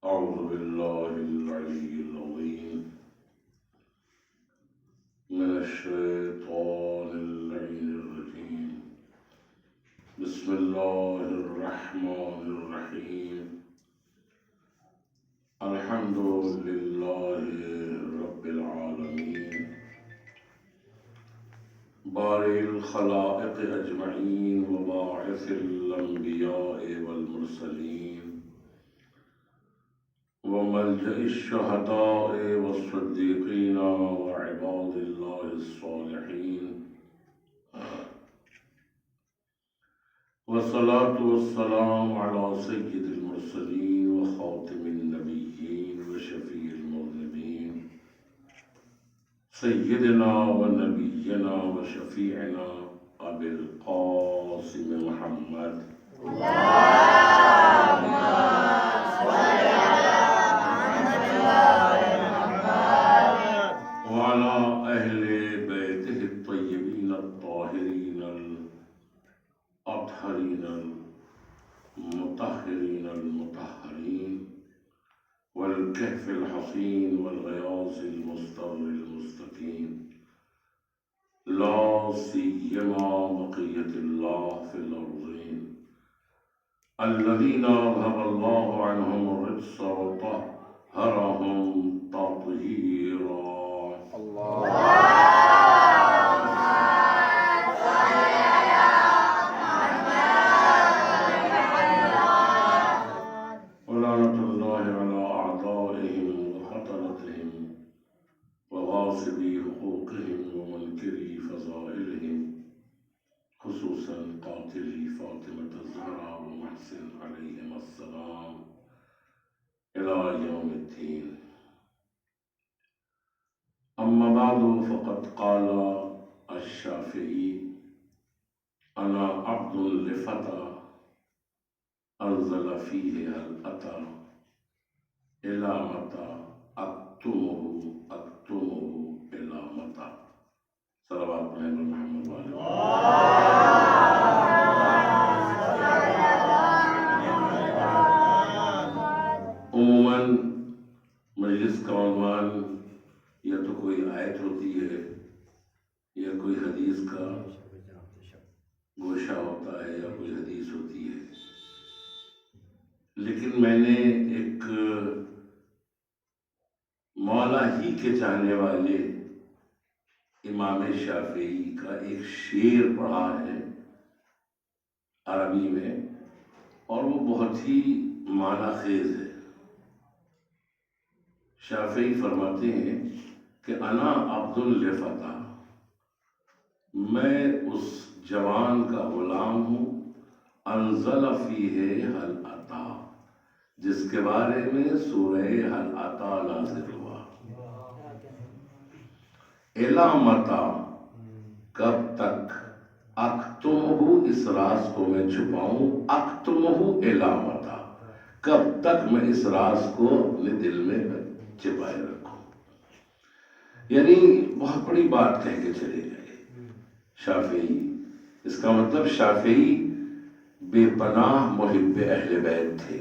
أعوذ بالله العلي العظيم من الشيطان اللعين الرجيم. بسم الله الرحمن الرحيم. الحمد لله رب العالمين بارئ الخلائق أجمعين وباعث الأنبياء والمرسلين وملجأ الشهداء والصديقين وعباد الله الصالحين، والصلاة والسلام على سيد المرسلين وخاتم النبيين وشفيع المذنبين سيدنا ونبينا وشفيعنا أبي القاسم محمد وعلى أهل بيته الطيبين الطاهرين الأطهرين المطهرين المطهرين والكهف الحصين والغياث المستر المستقيم، لا سيما بقية الله في الأرضين الذين أذهب الله عنهم الرجس وطهرهم تطهيرا. ولعنة الله على أعدائهم وخطرتهم وغاصبي حقوقهم ومنكري فضائلهم، خصوصا قاتلي فاطمة الزهراء ومحسن عليهم السلام إلى يوم الدين. أما بعد، فقد قال الشافعي: أنا عبد لفتى أنزل فيه هل أتى إلى متى أكتمه إلى متى. صلوات محمد وآله. عموماً مجلس کا عنوان یا تو کوئی آیت ہوتی ہے یا کوئی حدیث کا گوشہ ہوتا ہے یا کوئی حدیث ہوتی ہے، لیکن میں نے ایک مولا ہی کے چاہنے والے امام شافعی کا ایک شعر پڑھا ہے عربی میں، اور وہ بہت ہی معنی خیز ہے۔ شافعی فرماتے ہیں کہ انا عبد لفتى، میں اس جوان کا غلام ہوں، انزل فیہ حل اتا، جس کے بارے میں سورہ حل اتا نازل ہوا۔ الی متی، کب تک، اکتمہ، اس راز کو میں چھپاؤں، اکتمہ الی متی، کب تک میں اس راز کو اپنے دل میں چھپائے رکھوں۔ یعنی بہت بڑی بات کہہ کے چلے گئے شافعی۔ اس کا مطلب شافعی بے پناہ محب اہل بیت تھے۔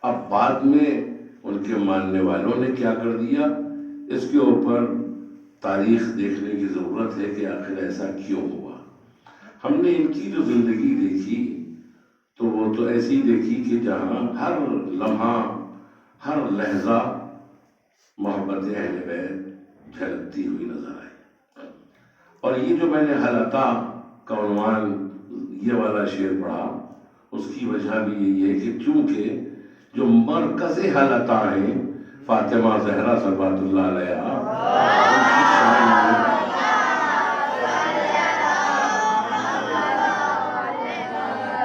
اب بعد میں ان کے ماننے والوں نے کیا کر دیا، اس کے اوپر تاریخ دیکھنے کی ضرورت ہے کہ آخر ایسا کیوں ہوا۔ ہم نے ان کی جو زندگی دیکھی تو وہ تو ایسی دیکھی کہ جہاں ہر لمحہ ہر لحظہ محبت اہل بیت جھلکتی ہوئی نظر آئی۔ اور یہ جو میں نے حل اتا کا عنوان یہ والا شعر پڑھا، اس کی وجہ بھی یہی ہے کہ چونکہ جو مرکز حل اتا ہیں فاطمہ زہرا صلوات اللہ علیہا،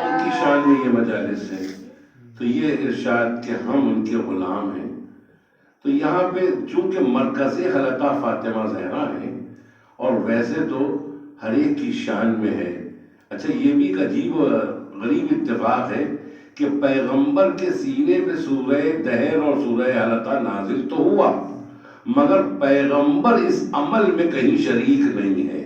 ان کی شان میں یہ مجالس ہیں، تو یہ ارشاد کہ ہم ان کے غلام ہیں، تو یہاں پہ چونکہ مرکز حل اتا فاطمہ زہرا ہیں، اور ویسے تو ہر ایک کی شان میں ہے۔ اچھا، یہ بھی ایک عجیب و غریب اتفاق ہے کہ پیغمبر کے سینے پہ سورہ دہر اور سورہ حل اتا نازل تو ہوا، مگر پیغمبر اس عمل میں کہیں شریک نہیں ہے۔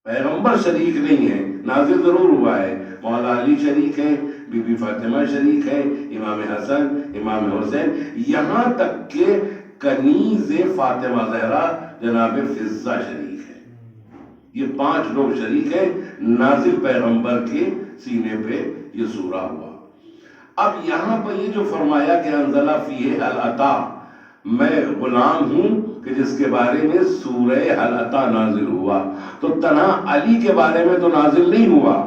پیغمبر شریک نہیں ہے، نازل ضرور ہوا ہے مولا علی شریک ہے، بی بی فاطمہ شریک ہے، امام حسن، امام حسین، یہاں تک کہ کنیز فاطمہ زہرا جناب فضہ شریک ہے. یہ 5 لوگ شریک ہیں. نازل پیغمبر کے سینے پہ یہ سورہ ہوا. اب یہاں پر یہ جو فرمایا کہ انزل فیہ هل اتی، میں غلام ہوں کہ جس کے بارے میں سورہ هل اتی نازل ہوا، تو تنہا علی کے بارے میں تو نازل نہیں ہوا.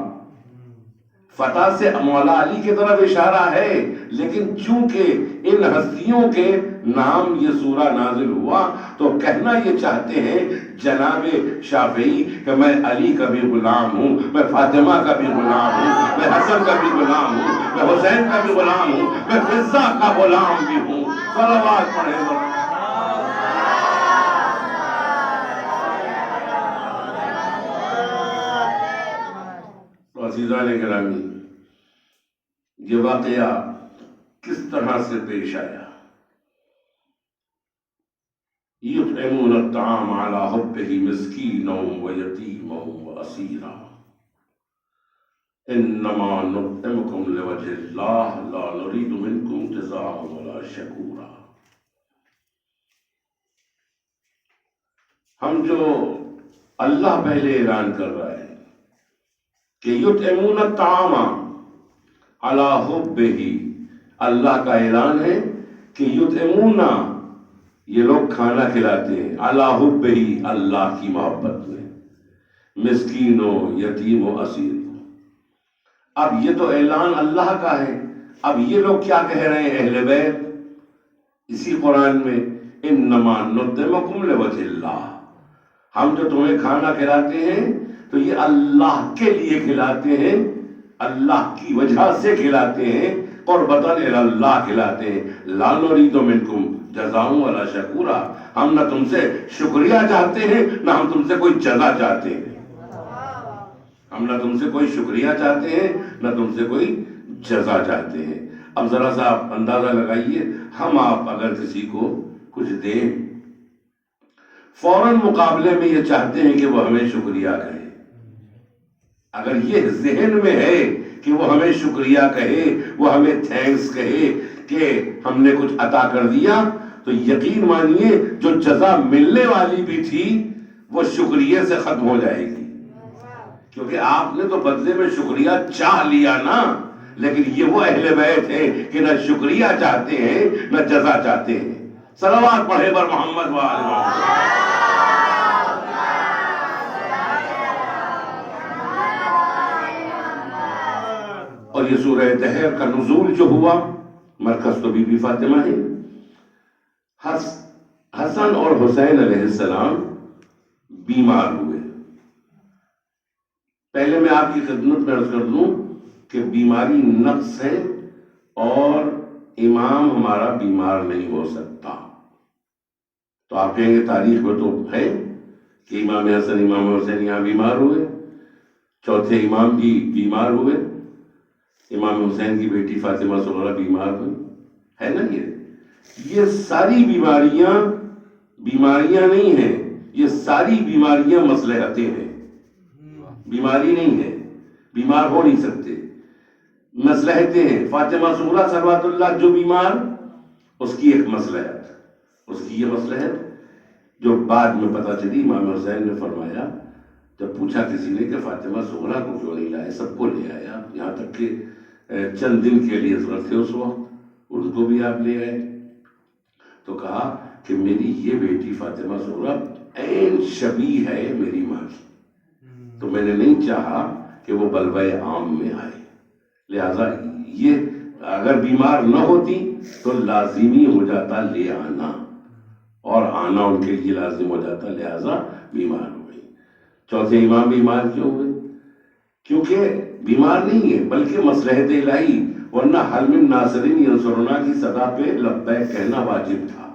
فتح سے مولا علی کی طرف اشارہ ہے، لیکن چونکہ ان ہستیوں کے نام یہ سورہ نازل ہوا تو کہنا یہ چاہتے ہیں جناب شافعی کہ میں علی کا بھی غلام ہوں، میں فاطمہ کا بھی غلام ہوں، میں حسن کا بھی غلام ہوں، میں حسین کا بھی غلام ہوں، میں فضہ کا غلام بھی ہوں. صلوات پڑھیں. عزیزان گرامی، یہ واقعہ کس طرح سے پیش آیا؟ یطعمون الطعام علی حبہ مسکینا ویتیما واسیرا انما نطعمکم لوجہ اللہ لا نرید منکم جزاء ولا شکورا. ہم جو اللہ پہلے اعلان کر رہا ہے کہ یطعمون الطعام علی حبہ، اللہ کا اعلان ہے کہ یطعمون، یہ لوگ کھانا کھلاتے ہیں، علی حبہ، اللہ کی محبت میں، مسکین و یتیم و اسیر. اب یہ تو اعلان اللہ کا ہے. اب یہ لوگ کیا کہہ رہے ہیں اہل بیت اسی قرآن میں؟ انما نطعمکم لوجہ اللہ، ہم جو تمہیں کھانا کھلاتے ہیں تو یہ اللہ کے لیے کھلاتے ہیں، اللہ کی وجہ سے کھلاتے ہیں، قربۃ الی اللہ کھلاتے ہیں. لا نرید منکم جزاء ولا شکورا، ہم نہ تم سے شکریہ چاہتے ہیں نہ ہم تم سے کوئی جزا چاہتے ہیں. ہم نہ تم سے کوئی شکریہ چاہتے ہیں نہ تم سے کوئی جزا چاہتے ہیں. اب ذرا سا آپ اندازہ لگائیے، ہم آپ اگر کسی کو کچھ دیں، فوراً مقابلے میں یہ چاہتے ہیں کہ وہ ہمیں شکریہ کہے. اگر یہ ذہن میں ہے کہ وہ ہمیں شکریہ کہے، وہ ہمیں تھینکس کہے کہ ہم نے کچھ عطا کر دیا، تو یقین مانیے جو جزا ملنے والی بھی تھی وہ شکریہ سے ختم ہو جائے گی. کیونکہ آپ نے تو بدلے میں شکریہ چاہ لیا نا. لیکن یہ وہ اہل بیت ہیں کہ نہ شکریہ چاہتے ہیں نہ جزا چاہتے ہیں. صلوات پڑھے بر محمد و آل محمد. اور یہ سورہ دہر کا نزول جو ہوا، مرکز تو بی بی فاطمہ ہے. حسن اور حسین علیہ السلام بیمار ہوئے. پہلے میں آپ کی خدمت میں عرض کر دوں کہ بیماری نقص ہے اور امام ہمارا بیمار نہیں ہو سکتا. تو آپ کہیں گے تاریخ میں تو ہے کہ امام حسن امام حسین یہاں بیمار ہوئے، چوتھے امام بھی بیمار ہوئے، امام حسین کی بیٹی فاطمہ صغرا بیمار ہوئی، ہے نا. یہ ساری بیماریاں نہیں ہیں، یہ ساری بیماریاں مصلحتیں ہیں. بیماری نہیں ہے، بیمار ہو نہیں سکتے، مصلحتیں ہیں. فاطمہ صغرا صلوات اللہ جو بیمار، اس کی ایک مصلحت، اس کی یہ مصلحت جو بعد میں پتہ چلی. امام حسین نے فرمایا، جب پوچھا کسی نے کہ فاطمہ صغرا کو کیوں نہیں لائے، سب کو لے آیا، یہاں تک کہ چند دن کے لیے ضرورت تھے اس وقت، ان کو بھی آپ لے آئے. تو کہا کہ میری یہ بیٹی فاطمہ صغرا عین شبیہ ہے میری ماں کی، تو میں نے نہیں چاہا کہ وہ بلوہ عام میں آئے. لہذا یہ اگر بیمار نہ ہوتی تو لازمی ہو جاتا لے آنا، اور آنا ان کے لیے لازم ہو جاتا، لہذا بیمار ہو گئی. چوتھے امام بیمار کیوں ہوئے؟ کیونکہ بیمار نہیں ہے بلکہ مصلحت الہی، ورنہ حل من ناصرین ینصرنا کی صدا پہ لبیک کہنا واجب تھا.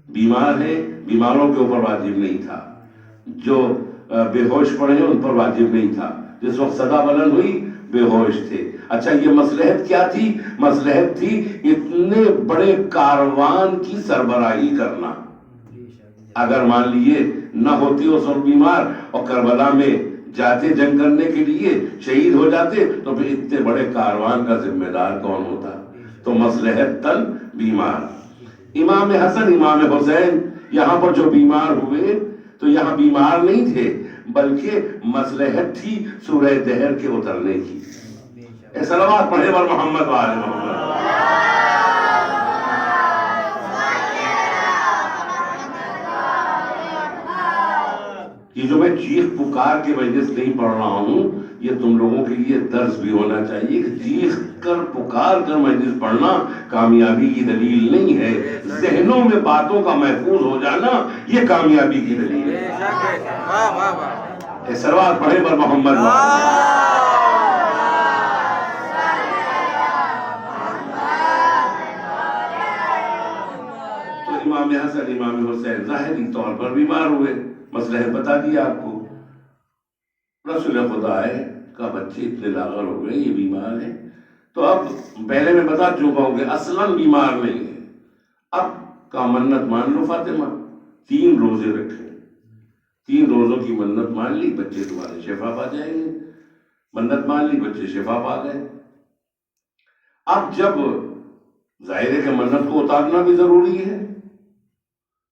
بیمار ہے، بیماروں کے اوپر واجب نہیں تھا. جو بے ہوش پڑے ہیں ان پر واجب نہیں تھا. جس وقت صدا بلند ہوئی بے ہوش تھے. اچھا، یہ مصلحت کیا تھی؟ مصلحت تھی اتنے بڑے کاروان کی سربراہی کرنا. اگر مان لیے نہ ہوتی اس وقت بیمار اور کربلا میں جاتے جنگ کرنے کے لیے شہید ہو جاتے تو پھر اتنے بڑے کاروان کا ذمہ دار کون ہوتا؟ تو مصلحت تن بیمار. امام حسن امام حسین یہاں پر جو بیمار ہوئے تو یہاں بیمار نہیں تھے بلکہ مصلحت تھی سورہ دہر کے اترنے کی. صلوات پڑھے بر محمد وآل محمد. یہ جو میں چیخ پکار کے مجلس نہیں پڑھ رہا ہوں یہ تم لوگوں کے لیے درس بھی ہونا چاہیے کہ چیخ کر پکار کر مجلس پڑھنا کامیابی کی دلیل نہیں ہے. ذہنوں میں باتوں کا محفوظ ہو جانا یہ کامیابی کی دلیل ہے. صلوات پڑھے بر محمد. تو امام حسن امام حسین ظاہری طور پر بیمار ہوئے. مسئلہ بتا دیا آپ کو. رسول خدا ہے کا بچے اتنے لاغر ہو گئے یہ بیمار ہے. تو اب پہلے میں بتا چکا ہوں کہ اصلاً بیمار نہیں ہے. اب کا منت مان لو فاطمہ 3 روزے رکھے. 3 روزوں کی منت مان لی بچے تمہارے شفا پا جائیں گے. منت مان لی بچے شفا پا گئے. اب جب ظاہر ہے کہ منت کو اتارنا بھی ضروری ہے.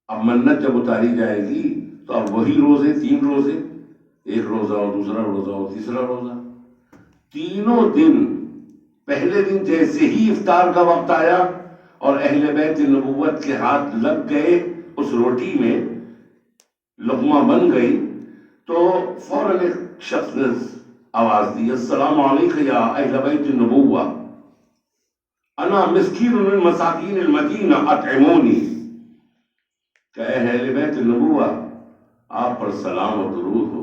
اب منت جب اتاری جائے گی تو اب وہی روزے 3 روزے. 1 روزہ اور دوسرا روزہ اور تیسرا روزہ. تینوں دن پہلے دن جیسے ہی افطار کا وقت آیا اور اہل بیت نبوت کے ہاتھ لگ گئے اس روٹی میں لقمہ بن گئی تو فوراً ایک شخص نے آواز دی السلام علیکم یا اہل بیت النبوہ انا مسکین من مساکین المدینہ اطعمونی. کہ اہل بیت النبوہ آپ پر سلام و درود ہو.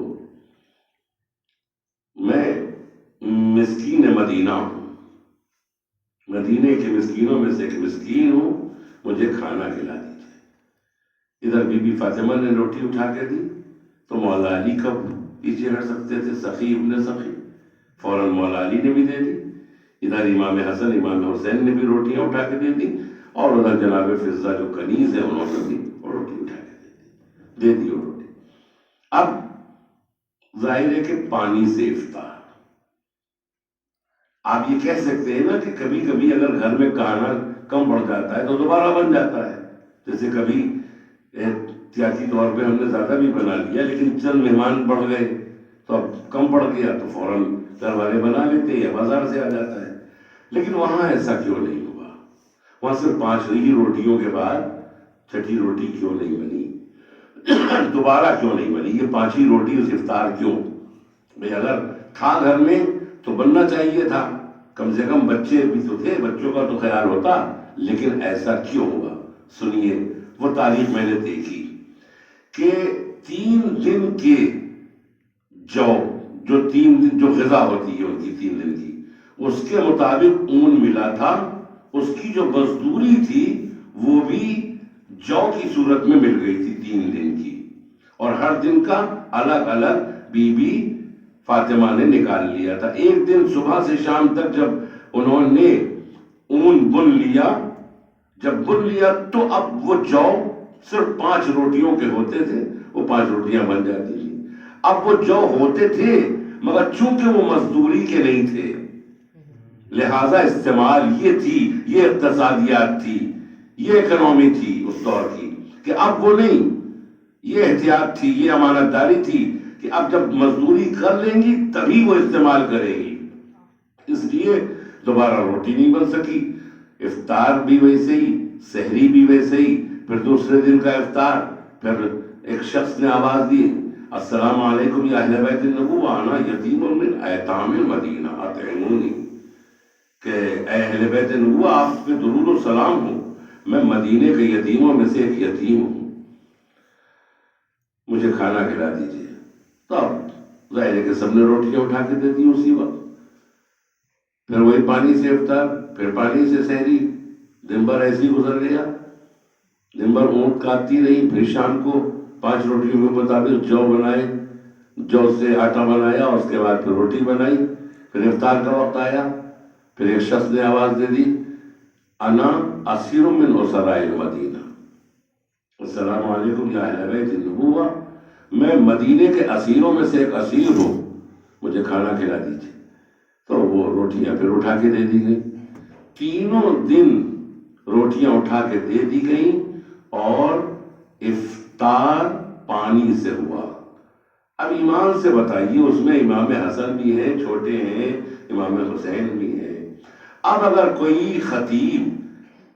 میں مسکین مدینہ ہوں. مدینے کے مسکینوں میں سے ایک مسکین ہوں. مجھے کھانا کھلا دیجیے. ادھر بی بی فاطمہ نے روٹی اٹھا کے دی تو مولا علی کب پیچھے ہٹ سکتے تھے؟ سخی ابن سخی فوراً مولا علی نے بھی دے دی. ادھر امام حسن امام حسین نے بھی روٹیاں اٹھا کے دے دی اور ادھر جناب فضہ جو کنیز ہے انہوں نے بھی روٹی اٹھا کے دے دی روٹی. اب ظاہر ہے کہ پانی سے افطار. آپ یہ کہہ سکتے ہیں نا کہ کبھی کبھی اگر گھر میں کھانا کم پڑ جاتا ہے تو دوبارہ بن جاتا ہے. جیسے کبھی احتیاطی طور پہ ہم نے زیادہ بھی بنا لیا لیکن چند مہمان بڑھ گئے تو اب کم پڑ گیا تو فوراً گھر والے بنا لیتے یا بازار سے آ جاتا ہے. لیکن وہاں ایسا کیوں نہیں ہوا؟ وہاں صرف 5 ہی روٹیوں کے بعد 6ٹھی روٹی کیوں نہیں بنی؟ دوبارہ کیوں نہیں بنی؟ یہ 5 ہی روٹی اس افطار کیوں؟ بھئی اگر تھا گھر میں تو بننا چاہیے تھا. کم سے کم بچے بھی تو تھے, بچوں کا تو خیال ہوتا. لیکن ایسا کیوں ہوا؟ سنیے, وہ تاریخ میں نے دیکھی کہ 3 دن کے جو 3 دن جو غذا ہوتی ہے ان کی 3 دن کی, اس کے مطابق اون ملا تھا. اس کی جو مزدوری تھی وہ بھی جو کی صورت میں مل گئی تھی 3 دن کی, اور ہر دن کا الگ الگ بی بی فاطمہ نے نکال لیا تھا. ایک دن صبح سے شام تک جب انہوں نے اون بن لیا, جب بن لیا تو اب وہ جو صرف 5 روٹیوں کے ہوتے تھے, وہ 5 روٹیاں بن جاتی تھی. اب وہ جو ہوتے تھے مگر چونکہ وہ مزدوری کے نہیں تھے, لہذا استعمال یہ تھی, یہ اقتصادیات تھی, یہ اکنومی تھی اس دور کی کہ اب وہ نہیں, یہ احتیاط تھی, یہ امانت داری تھی کہ اب جب مزدوری کر لیں گی تبھی وہ استعمال کریں گی. اس لیے دوبارہ روٹی نہیں بن سکی. افطار بھی ویسے ہی, سحری بھی ویسے ہی, پھر دوسرے دن کا افطار. پھر ایک شخص نے آواز دی السلام علیکم یا اہل بیت النبوہ انا یتیم من ایتام المدینہ اطعمونی, کہ اے اہل بیت النبوہ آپ پہ درود و سلام ہو, میں مدینے کے یتیموں میں سے ایک یتیم ہوں, مجھے کھانا کھلا دیجیے. تو اب ظاہر ہے کہ سب نے روٹیاں اٹھا کے دے دی اسی وقت. پھر وہی پانی سے افطار, پھر پانی سے سحری. دن بھر ایسے ہی گزر گیا. دن بھر اونٹ کاٹتی رہی. پھر شام کو 5 روٹیوں کے مطابق جو بنائے, جو سے آٹا بنایا, اور اس کے بعد پھر روٹی بنائی. پھر افطار کا وقت آیا. پھر ایک شخص نے آواز دے دی انا اسیر من اسراء المدینہ السلام علیکم یا اہل بیت النبوہ, میں مدینے کے اسیروں میں سے ایک اسیر ہوں، مجھے کھانا کھلا دیجیے. تو وہ روٹیاں پھر اٹھا کے دے دی گئی. تینوں دن روٹیاں اٹھا کے دے دی گئیں اور افطار پانی سے ہوا. اب ایمان سے بتائیے، اس میں امام حسن بھی ہیں، چھوٹے ہیں، امام حسین بھی ہیں. اب اگر کوئی خطیب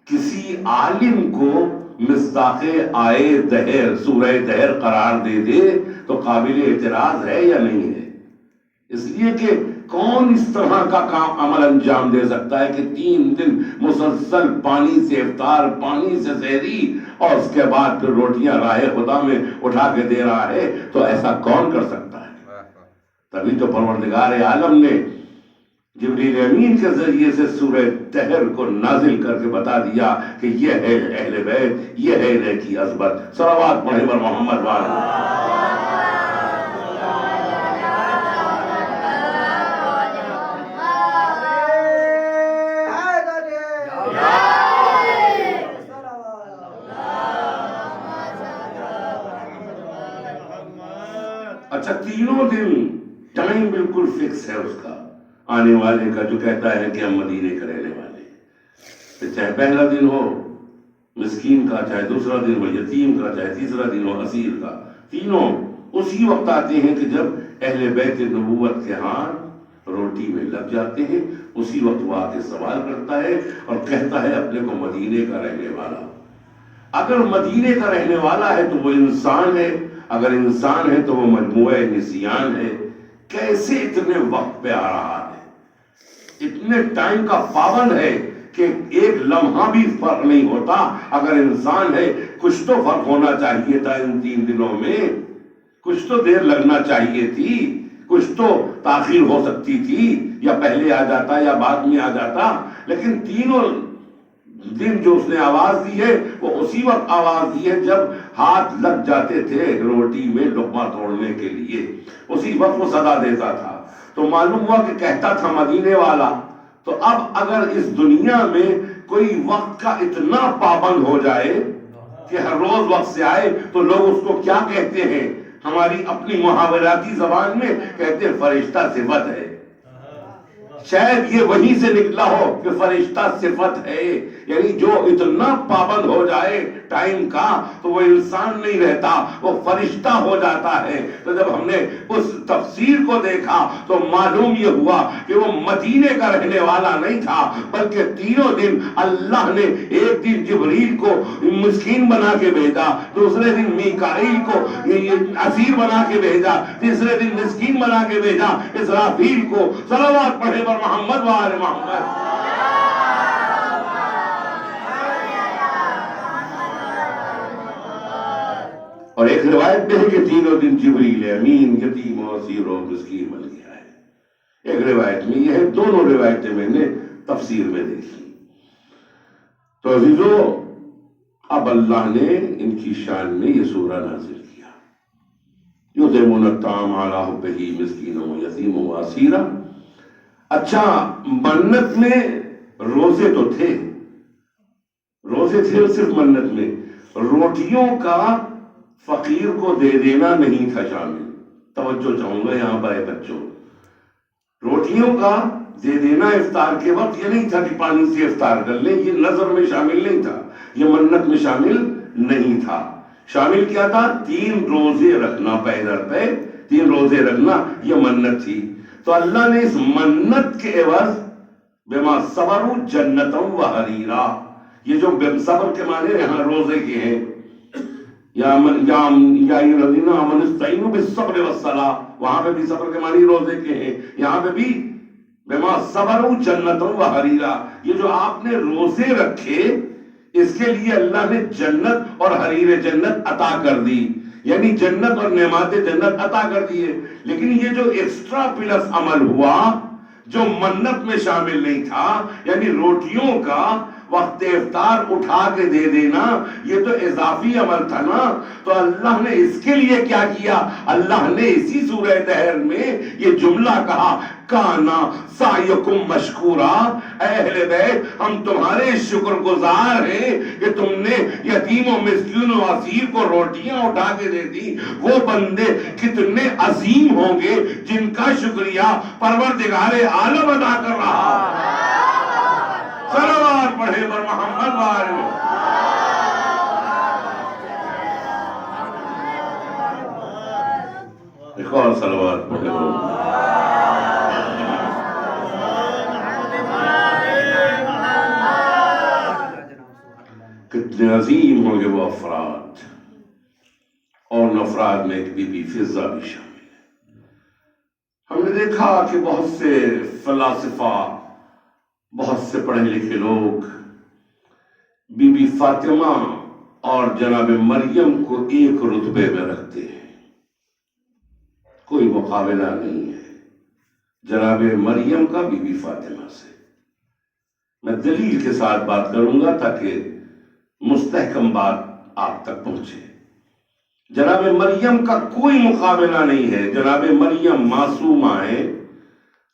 کسی عالم کو مصداق آئے دہر، سورہ دہر قرار دے دے تو قابل اعتراض ہے یا نہیں ہے؟ اس لیے کہ کون اس طرح کا کام عمل انجام دے سکتا ہے کہ 3 دن مسلسل پانی سے افطار، پانی سے سحری، اور اس کے بعد پھر روٹیاں راہ خدا میں اٹھا کے دے رہا ہے؟ تو ایسا کون کر سکتا ہے؟ تبھی تو پروردگار عالم نے جبریل امین کے ذریعے سے سورہ دہر کو نازل کر کے بتا دیا کہ یہ ہے اہل بیت، یہ ہے انہیں کی عظمت. صلوات پڑھیں بر محمد وعلی. اچھا، تینوں دن ٹائم بالکل فکس ہے اس کا آنے والے کا، جو کہتا ہے کہ ہم مدینے کے رہنے والے ہیں. چاہے پہلا دن ہو مسکین کا، چاہے دوسرا دن ہو یتیم کا، چاہے تیسرا دن ہو اسیر کا، تینوں اسی وقت آتے ہیں کہ جب اہل بیت نبوت کے ہاں روٹی میں لگ جاتے ہیں. اسی وقت وہ آ کے سوال کرتا ہے اور کہتا ہے اپنے کو مدینے کا رہنے والا. اگر مدینے کا رہنے والا ہے تو وہ انسان ہے، اگر انسان ہے تو وہ مجموعہ نسیان ہے. کیسے اتنے وقت پہ آ رہا ہے، اتنے ٹائم کا پابند ہے کہ ایک لمحہ بھی فرق نہیں ہوتا. اگر انسان ہے کچھ تو فرق ہونا چاہیے تھا ان 3 دنوں میں، کچھ تو دیر لگنا چاہیے تھی، کچھ تو تاخیر ہو سکتی تھی، یا پہلے آ جاتا یا بعد میں آ جاتا. لیکن تینوں دن جو اس نے آواز دی ہے وہ اسی وقت آواز دی ہے جب ہاتھ لگ جاتے تھے روٹی میں لقمہ توڑنے کے لیے، اسی وقت وہ صدا دیتا تھا. تو معلوم ہوا کہ کہتا تھا مدینے والا. تو اب اگر اس دنیا میں کوئی وقت کا اتنا پابند ہو جائے کہ ہر روز وقت سے آئے تو لوگ اس کو کیا کہتے ہیں؟ ہماری اپنی محاوراتی زبان میں کہتے ہیں فرشتہ صفت ہے. شاید یہ وہیں سے نکلا ہو کہ فرشتہ صفت ہے، یعنی جو اتنا پابند ہو جائے ٹائم کا تو وہ انسان نہیں رہتا، وہ فرشتہ ہو جاتا ہے. تو جب ہم نے اس تفسیر کو دیکھا تو معلوم یہ ہوا کہ وہ مدینے کا رہنے والا نہیں تھا، بلکہ تینوں دن اللہ نے ایک دن جبریل کو مسکین بنا کے بھیجا، دوسرے دن میکائیل کو اسیر بنا کے بھیجا، تیسرے دن مسکین بنا کے بھیجا اسرافیل کو. صلوات پڑھے بر محمد وآل محمد. اور ایک روایت میں ہے کہ تینوں دن جبریل امین یتیم و اسیر و مسکین بن گیا ہے. ایک روایت میں یہ ہے، دونوں روایتیں میں نے تفسیر میں دیکھی. تو عزیزو، اب اللہ نے ان کی شان میں یہ سورہ نازل کیا، یطعمون الطعام علی حبہ مسکینا و یتیما و اسیرا. اچھا، منت میں روزے تو تھے، روزے تھے صرف منت میں، روٹیوں کا فقیر کو دے دینا نہیں تھا شامل. توجہ چاہوں گا یہاں پر بچوں، روٹیوں کا دے دینا افطار کے وقت یہ نہیں تھا کہ پانی سے افطار کر لیں، یہ نظر میں شامل نہیں تھا، یہ منت میں شامل نہیں تھا. شامل کیا تھا؟ 3 روزے رکھنا، پیدر پہ 3 روزے رکھنا، یہ منت تھی. تو اللہ نے اس منت کے عوض بما صبروا جنتا و حریرا، یہ جو صبر کے معنی یہاں روزے کے ہیں، یا الذین آمنوا استعینوا بالصبر والصلاۃ، وہاں پہ بھی صبر کے معنی روزے کے ہیں، یہاں پہ بھی بما صبروا جنتا و حریرا. یہ جو آپ نے روزے رکھے اس کے لیے اللہ نے جنت اور حریر جنت عطا کر دی، یعنی جنت اور نعمات جنت عطا کر دیے. لیکن یہ جو ایکسٹرا پلس عمل ہوا جو منت میں شامل نہیں تھا، یعنی روٹیوں کا وقت افطار اٹھا کے دے دینا یہ تو اضافی عمل تھا نا. تو اللہ نے اس کے لیے کیا کیا؟ اللہ نے اسی سورہ دہر میں یہ جملہ کہا کانا سعیکم مشکورا. اے اہل بیت ہم تمہارے شکر گزار ہیں کہ تم نے یتیم و مسکین و اسیر کو روٹیاں اٹھا کے دے دی. وہ بندے کتنے عظیم ہوں گے جن کا شکریہ پروردگار عالم ادا کر رہا. صلوات پڑھے پر محمد وآلہ. ایک اور صلوات پڑھے ہو. کتنے عظیم ہوں گے وہ افراد، اور ان افراد میں ایک بی بی فضہ بھی شامل ہے. ہم نے دیکھا کہ بہت سے فلاسفہ، بہت سے پڑھے لکھے لوگ بی بی فاطمہ اور جناب مریم کو ایک رتبے میں رکھتے ہیں. کوئی مقابلہ نہیں ہے جناب مریم کا بی بی فاطمہ سے. میں دلیل کے ساتھ بات کروں گا تاکہ مستحکم بات آپ تک پہنچے. جناب مریم کا کوئی مقابلہ نہیں ہے. جناب مریم معصومہ ہیں،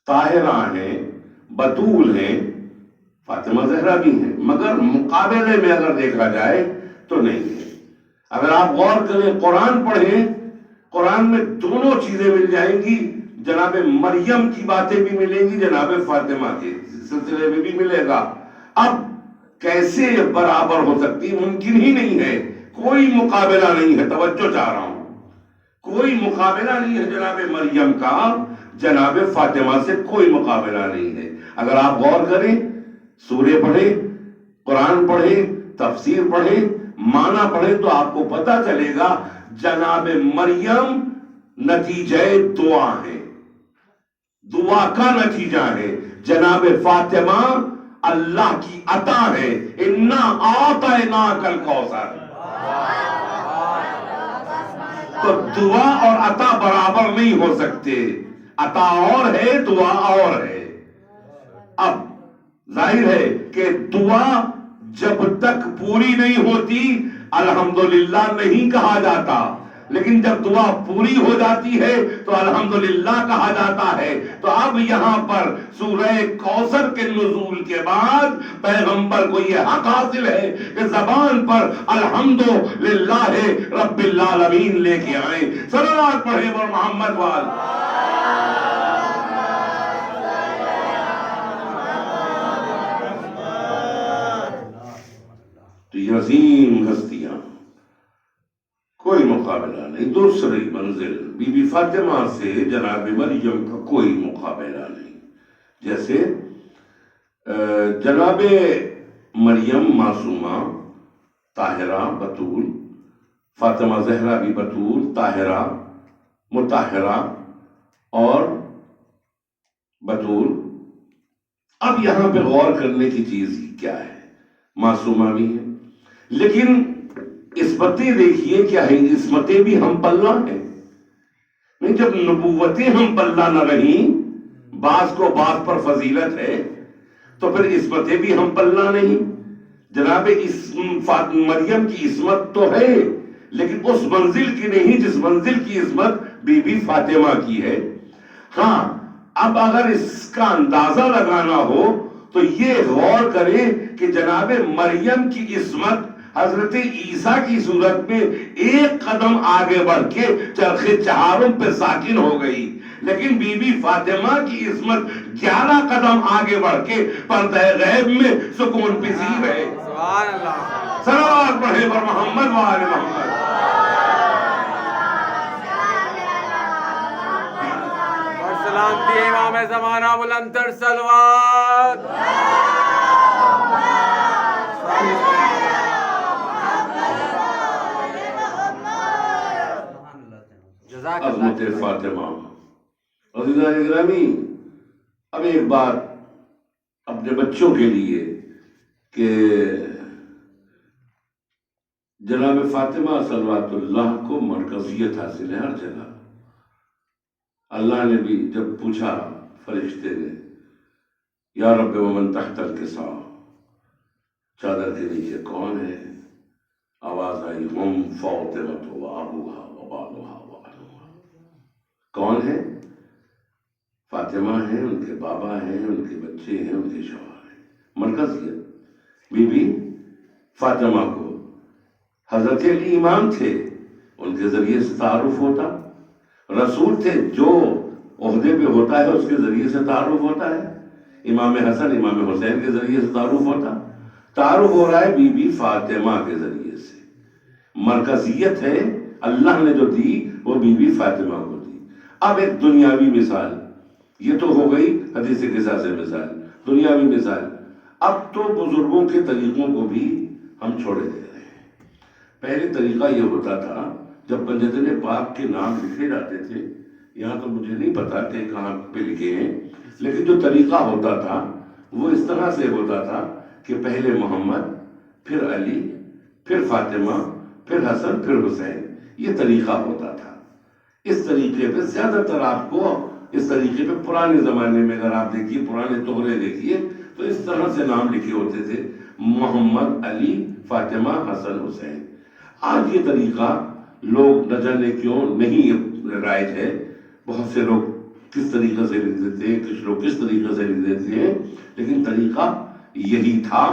طاہرہ ہیں، بتول ہیں، فاطمہ زہرا بھی ہیں، مگر مقابلے میں اگر دیکھا جائے تو نہیں ہے. اگر آپ غور کریں، قرآن پڑھیں، قرآن میں دونوں چیزیں مل جائیں گی. جناب مریم کی باتیں بھی ملیں گی، جناب فاطمہ کے سلسلے میں بھی ملے گا. اب کیسے برابر ہو سکتی؟ ممکن ہی نہیں ہے. کوئی مقابلہ نہیں ہے. توجہ چاہ رہا ہوں، کوئی مقابلہ نہیں ہے جناب مریم کا جناب فاطمہ سے، کوئی مقابلہ نہیں ہے. اگر آپ غور کریں، سورے پڑھیں، قرآن پڑھیں، تفسیر پڑھیں، معنی پڑھیں، تو آپ کو پتہ چلے گا جناب مریم نتیجہ دعا ہے، دعا کا نتیجہ ہے. جناب فاطمہ اللہ کی عطا ہے. انا اعطیناک الکوثر. تو دعا اور عطا برابر نہیں ہو سکتے. عطا اور ہے، دعا اور ہے. اب ظاہر ہے کہ دعا جب تک پوری نہیں ہوتی الحمدللہ نہیں کہا جاتا، لیکن جب دعا پوری ہو جاتی ہے تو الحمدللہ کہا جاتا ہے. تو اب یہاں پر سورہ کوثر کے نزول کے بعد پیغمبر کو یہ حق حاصل ہے کہ زبان پر الحمدللہ رب العالمین لے کے آئیں. صلوات پڑھیں پر محمد وال. تو یہ عظیم ہستیاں، کوئی مقابلہ نہیں. دوسری منزل بی بی فاطمہ سے جناب مریم کا کوئی مقابلہ نہیں. جیسے جناب مریم معصومہ، طاہرہ، بتول، فاطمہ زہرا بھی بتول، طاہرہ، مطہرہ اور بتول. اب یہاں پہ غور کرنے کی چیز کیا ہے؟ معصومہ بھی ہے، لیکن عصمتیں دیکھیے کیا ہے. عصمتیں بھی ہم پلہ ہیں. نہیں، جب نبوتیں ہم پلہ نہ رہیں، بعض کو بعض پر فضیلت ہے، تو پھر عصمتیں بھی ہم پلہ نہیں. جناب مریم کی عصمت تو ہے، لیکن اس منزل کی نہیں جس منزل کی عصمت بی بی فاطمہ کی ہے. ہاں، اب اگر اس کا اندازہ لگانا ہو تو یہ غور کریں کہ جناب مریم کی عصمت حضرت عیسیٰ کی صورت میں ایک قدم آگے بڑھ کے چرخ چہارم پہ ساکن ہو گئی، لیکن بی بی فاطمہ کی عصمت 11 قدم آگے بڑھ کے پردہ غیب میں سکون پذیر ہے. سبحان اللہ. صلوات پڑھے پر محمد و آل محمد. اور سلامتی امام زمانہ بلندتر صلوات. عظمت فاطمہ. عزیزان گرامی، اب ایک بات اپنے بچوں کے لیے کہ جناب فاطمہ صلوات اللہ کو مرکزیت حاصل ہے ہر جگہ. اللہ نے بھی جب پوچھا فرشتے نے یا رب ومن تحت الکساء، چادر کے نیچے کون ہے؟ آواز آئی ہم فاطمۃ و ابوہا و بالھا و بنوہا. کون ہے؟ فاطمہ ہیں، ان کے بابا ہیں، ان کے بچے ہیں، ان کے شوہر ہیں. مرکزیت. بی بی فاطمہ کو حضرت علی امام تھے، ان کے ذریعے سے تعارف ہوتا. رسول تھے، جو عہدے پہ ہوتا ہے اس کے ذریعے سے تعارف ہوتا ہے. امام حسن امام حسین کے ذریعے سے تعارف ہوتا. تعارف ہو رہا ہے بی بی فاطمہ کے ذریعے سے. مرکزیت ہے اللہ نے جو دی وہ بی بی فاطمہ کو دی. اب ایک دنیاوی مثال، یہ تو ہو گئی حدیث قصہ سے مثال. دنیاوی مثال، اب تو بزرگوں کے طریقوں کو بھی ہم چھوڑے دے رہے ہیں. پہلے طریقہ یہ ہوتا تھا جب بنجدن پاک کے نام لکھے جاتے تھے، یہاں تو مجھے نہیں پتا کہ کہاں پہ لکھے ہیں، لیکن جو طریقہ ہوتا تھا وہ اس طرح سے ہوتا تھا کہ پہلے محمد، پھر علی، پھر فاطمہ، پھر حسن، پھر حسین. یہ طریقہ ہوتا تھا. اس طریقے پہ زیادہ تر آپ کو اس طریقے پہ پرانے زمانے میں اگر آپ دیکھیے، پرانے توغرے دیکھیے تو اس طرح سے نام لکھے ہوتے تھے، محمد، علی، فاطمہ، حسن، حسین. آج یہ طریقہ لوگ نہ جانے کیوں نہیں رائج ہے. بہت سے لوگ کس طریقے سے لکھ دیتے ہیں، کچھ لوگ کس طریقے سے لکھ دیتے ہیں، لیکن طریقہ یہی تھا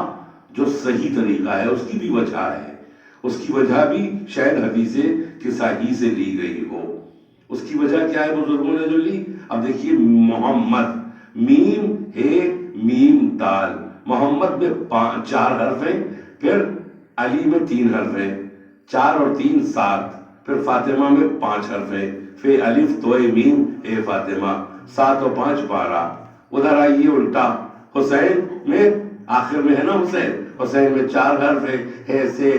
جو صحیح طریقہ ہے. اس کی بھی وجہ ہے، اس کی وجہ بھی شاید حدیث کسائی سے لی گئی ہو. اس کی وجہ کیا ہے بزرگوں نے جو لی؟ اب دیکھیے، محمد، میم ہے، میم دال. محمد میں 4 حرف ہیں، پھر علی میں 3 حرف ہیں، 4 اور 3 7. پھر فاطمہ میں 5 حرف ہیں، پھر الف توئے میم اے فاطمہ، 7 اور 5 12. ادھر آئیے الٹا، حسین میں آخر میں ہے نا حسین، حسین میں 4 حرف ہے سے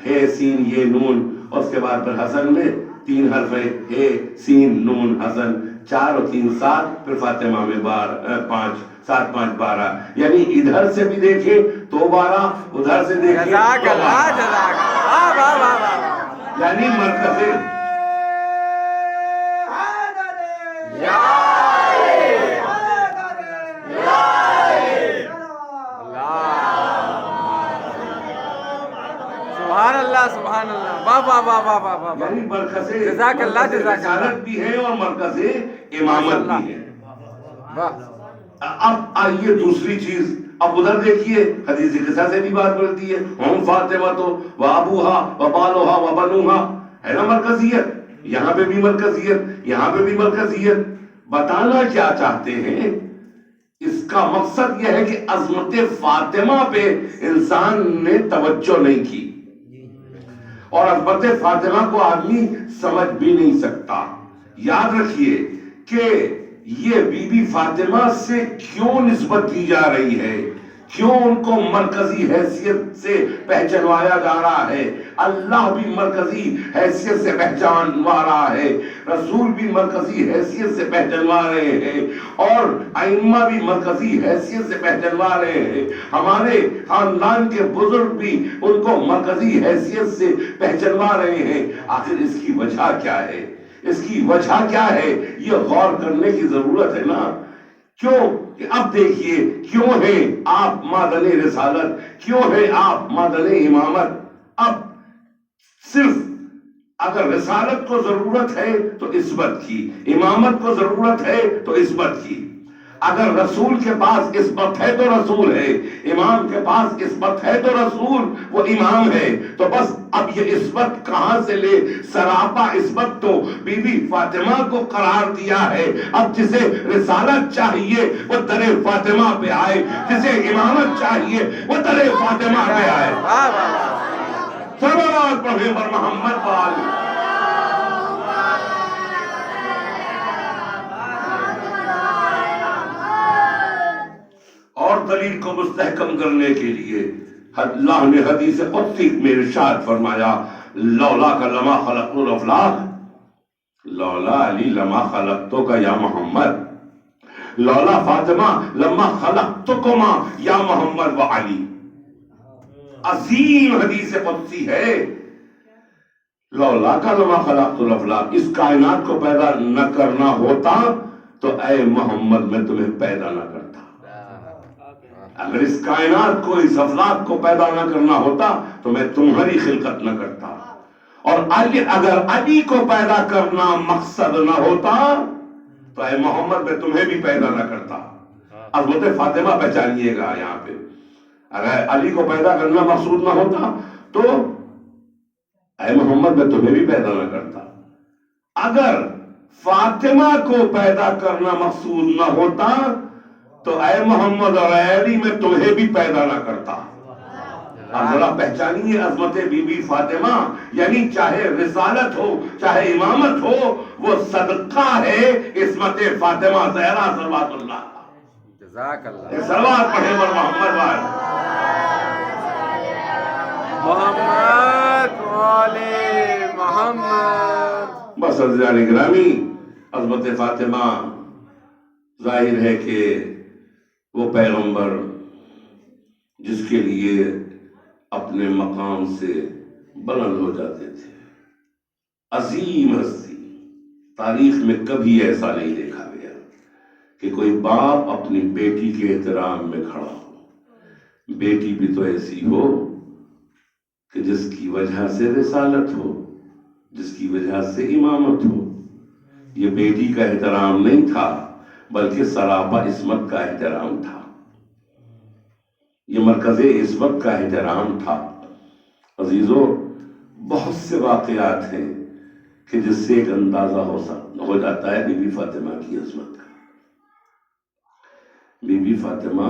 ہے سین یہ نون. اور اس کے بعد پھر حسن میں 3 حرف ہے سین نون حسن، 4 اور 3 7. پھر فاطمہ میں 5 7 5 12. یعنی ادھر سے بھی دیکھیں تو 12، ادھر سے دیکھیں تو 12. یعنی مرکز سبحان اللہ، سبحان اللہ، واہ واہ واہ واہ واہ واہ. یعنی مرکز جزاک اللہ، جزاک اللہ. رسالت بھی ہے اور مرکز امامت بھی ہے. واہ. اب آئیے دوسری چیز، اب ادھر دیکھیے حدیث قصہ سے بھی بات بولتی ہے، ہم فاطمہ تو و ابوہا و بالھا و بنوہا. ہے نا مرکزیت؟ یہاں پہ بھی مرکزیت، یہاں پہ بھی مرکزیت. بتانا کیا چاہتے ہیں؟ اس کا مقصد یہ ہے کہ عظمت فاطمہ پہ انسان نے توجہ نہیں کی، اور عظمت فاطمہ کو آدمی سمجھ بھی نہیں سکتا. یاد رکھیے کہ یہ بی بی فاطمہ سے کیوں نسبت دی جا رہی ہے، کیوں ان کو مرکزی حیثیت سے پہچانوایا جا رہا ہے. اللہ بھی مرکزی حیثیت سے پہچانوا رہا ہے، رسول بھی مرکزی حیثیت سے پہچانوا رہے ہیں، اور ائمہ بھی مرکزی حیثیت سے پہچانوا رہے ہیں. ہمارے خاندان کے بزرگ بھی ان کو مرکزی حیثیت سے پہچانوا رہے ہیں. آخر اس کی وجہ کیا ہے؟ اس کی وجہ کیا ہے؟ یہ غور کرنے کی ضرورت ہے نا. کیوں کہ اب دیکھیے، کیوں ہے آپ مادن رسالت، کیوں ہے آپ مادن امامت؟ اب صرف اگر رسالت کو ضرورت ہے تو عصمت کی، امامت کو ضرورت ہے تو عصمت کی. اگر رسول کے پاس عصمت ہے تو رسول ہے، امام کے پاس عصمت ہے تو رسول وہ امام ہے. تو بس اب یہ عصمت کہاں سے لے؟ سراپا عصمت تو بی بی فاطمہ کو قرار دیا ہے. اب جسے رسالت چاہیے وہ در فاطمہ پہ آئے، جسے امامت چاہیے وہ در فاطمہ پہ آئے. صلوات پڑھیں پر محمد والی. اور دلیل کو مستحکم کرنے کے لیے اللہ نے حدیث قدسی میں ارشاد فرمایا، لولا کا لما خلقت الافلاق، لولا علی لما خلقتو کا یا محمد، لولا فاطمہ لما خلقتکما یا محمد و علی. عظیم حدیث قدسی ہے، لولا کا لما خلقت الافلاق. اس کائنات کو پیدا نہ کرنا ہوتا تو اے محمد میں تمہیں پیدا نہ کرتا. اگر اس کائنات کو، اس افلاک کو پیدا نہ کرنا ہوتا تو میں تمہاری خلقت نہ کرتا، اور اگر علی کو پیدا کرنا مقصد نہ ہوتا تو اے محمد میں تمہیں بھی پیدا نہ کرتا۔ عظمت فاطمہ پہچانیے گا یہاں پہ، اگر علی کو پیدا کرنا مقصود نہ ہوتا تو اے محمد میں تمہیں بھی پیدا نہ کرتا، اگر فاطمہ کو پیدا کرنا مقصود نہ ہوتا تو اے محمد اور اے علی میں تمہیں بھی پیدا نہ کرتا۔ اب ذرا پہچانیے عظمت بی بی فاطمہ، یعنی چاہے رسالت ہو چاہے امامت ہو، وہ صدقہ ہے عصمت فاطمہ زہرا صلوات اللہ۔ جزاک اللہ۔ صلوات پڑھے اور محمد وال محمد والے محمد۔ بس عزیزان گرامی، عظمت فاطمہ ظاہر ہے کہ وہ پیغمبر جس کے لیے اپنے مقام سے بلند ہو جاتے تھے، عظیم ہستی، تاریخ میں کبھی ایسا نہیں دیکھا گیا کہ کوئی باپ اپنی بیٹی کے احترام میں کھڑا ہو۔ بیٹی بھی تو ایسی ہو کہ جس کی وجہ سے رسالت ہو، جس کی وجہ سے امامت ہو۔ یہ بیٹی کا احترام نہیں تھا بلکہ سراپا عصمت کا احترام تھا، یہ مرکز عصمت کا احترام تھا۔ عزیزو، بہت سے واقعات ہیں کہ جس سے ایک اندازہ ہو جاتا ہے بی بی فاطمہ کی عظمت کا۔ بی بی فاطمہ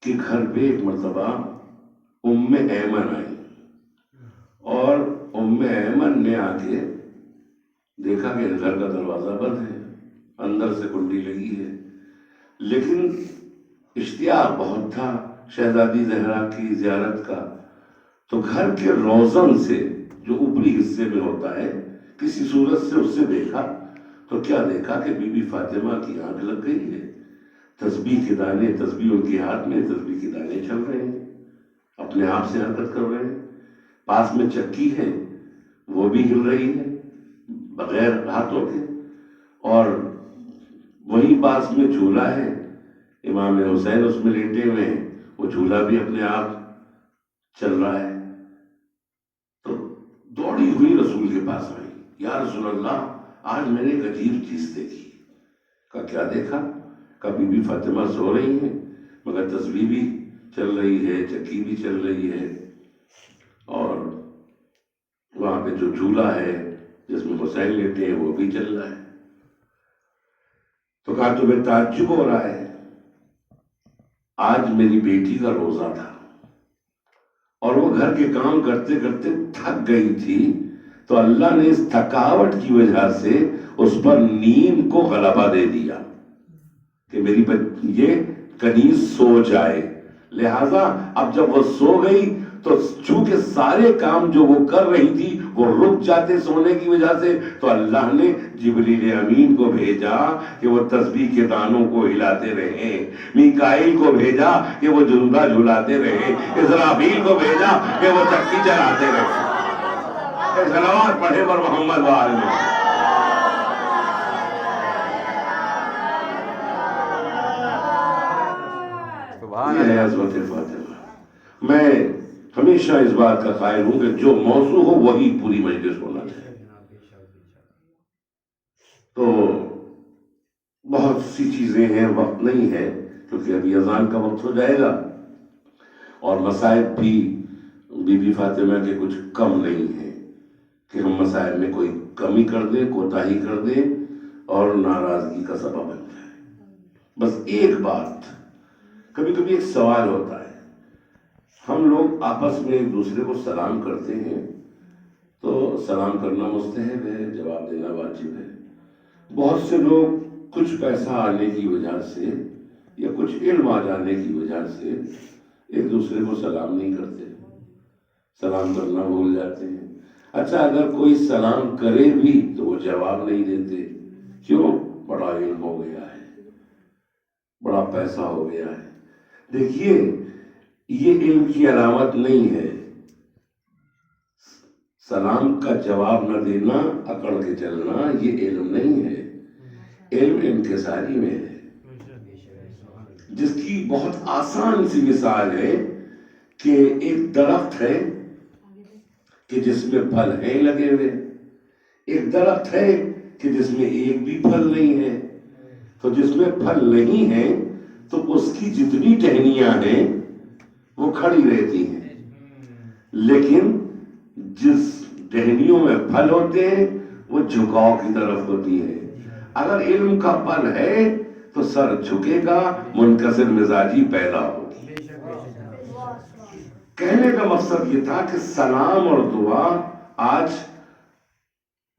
کے گھر پہ ایک مرتبہ ام ایمن آئی، اور ام ایمن نے آ کے دیکھا کہ گھر کا دروازہ بند ہے، اندر سے کنڈی لگی ہے، لیکن اشتیاق بہت تھا شہزادی زہرا کی زیارت کا، تو گھر کے روزن سے جو اوپری حصے میں ہوتا ہے کسی صورت سے اس سے دیکھا تو کیا دیکھا کہ بی بی فاطمہ کی آنکھ لگ گئی ہے، تسبیح کے دانے، تسبیح ان کے ہاتھ میں، تسبیح کے دانے چل رہے ہیں، اپنے آپ سے حرکت کر رہے ہیں، پاس میں چکی ہے وہ بھی ہل رہی ہے بغیر ہاتھوں کے، اور وہی پاس میں جھولا ہے، امام حسین اس میں لیٹے ہوئے ہیں، وہ جھولا بھی اپنے آپ چل رہا ہے۔ تو دوڑی ہوئی رسول کے پاس آئی، یا رسول اللہ آج میں نے ایک عجیب چیز دیکھی۔ کہا کیا دیکھا؟ کہا بی بی فاطمہ سو رہی ہیں مگر تسبیح بھی چل رہی ہے، چکی بھی چل رہی ہے، اور وہاں پہ جو جھولا ہے جس میں حسین لیٹے ہیں وہ بھی چل رہا ہے۔ تو کہا تمہیں تعجب ہو رہا ہے؟ آج میری بیٹی کا روزہ تھا اور وہ گھر کے کام کرتے کرتے تھک گئی تھی، تو اللہ نے اس تھکاوٹ کی وجہ سے اس پر نیند کو غلبہ دے دیا کہ میری یہ کنیز سو جائے، لہذا اب جب وہ سو گئی تو چونکہ سارے کام جو وہ کر رہی تھی وہ رک جاتے سونے کی وجہ سے، تو اللہ نے جبریل امین کو بھیجا کہ وہ تسبیح کے دانوں کو ہلاتے رہے، میکائیل کو بھیجا کہ وہ جھولا جھلاتے رہے، اسرافیل کو بھیجا کہ وہ چکی چلاتے رہے۔ صلوات پڑھے پر محمد وآل میں۔ یہ ہے عظمت فاطمہ۔ میں ہمیشہ اس بات کا قائل ہوں کہ جو موضوع ہو وہی پوری مجلس ہونا چاہیے۔ تو بہت سی چیزیں ہیں، وقت نہیں ہے کیونکہ ابھی اذان کا وقت ہو جائے گا، اور مصائب بھی بی بی فاطمہ کے کچھ کم نہیں ہیں کہ ہم مصائب میں کوئی کمی کر دیں، کوتاہی کر دیں اور ناراضگی کا سبب بن جائے۔ بس ایک بات، کبھی کبھی ایک سوال ہوتا ہے، ہم لوگ آپس میں ایک دوسرے کو سلام کرتے ہیں تو سلام کرنا مستحب ہے، جواب دینا واجب ہے۔ بہت سے لوگ کچھ پیسہ آنے کی وجہ سے یا کچھ علم آ جانے کی وجہ سے ایک دوسرے کو سلام نہیں کرتے، سلام کرنا بھول جاتے ہیں۔ اچھا، اگر کوئی سلام کرے بھی تو وہ جواب نہیں دیتے، کیوں؟ بڑا علم ہو گیا ہے، بڑا پیسہ ہو گیا ہے۔ دیکھیے، یہ علم کی علامت نہیں ہے، سلام کا جواب نہ دینا، اکڑ کے چلنا، یہ علم نہیں ہے، علم انکساری میں ہے۔ جس کی بہت آسان سی مثال ہے کہ ایک درخت ہے کہ جس میں پھل ہیں لگے ہوئے، ایک درخت ہے کہ جس میں ایک بھی پھل نہیں ہے. تو جس میں پھل نہیں ہے تو اس کی جتنی ٹہنیاں ہیں وہ کھڑی رہتی ہیں، لیکن جس ٹہنیوں میں پھل ہوتے ہیں وہ جھکاؤ کی طرف ہوتی ہے. اگر علم کا پھل ہے تو سر جھکے گا، منکسر مزاجی پیدا ہوگی. کہنے کا مقصد یہ تھا کہ سلام اور دعا آج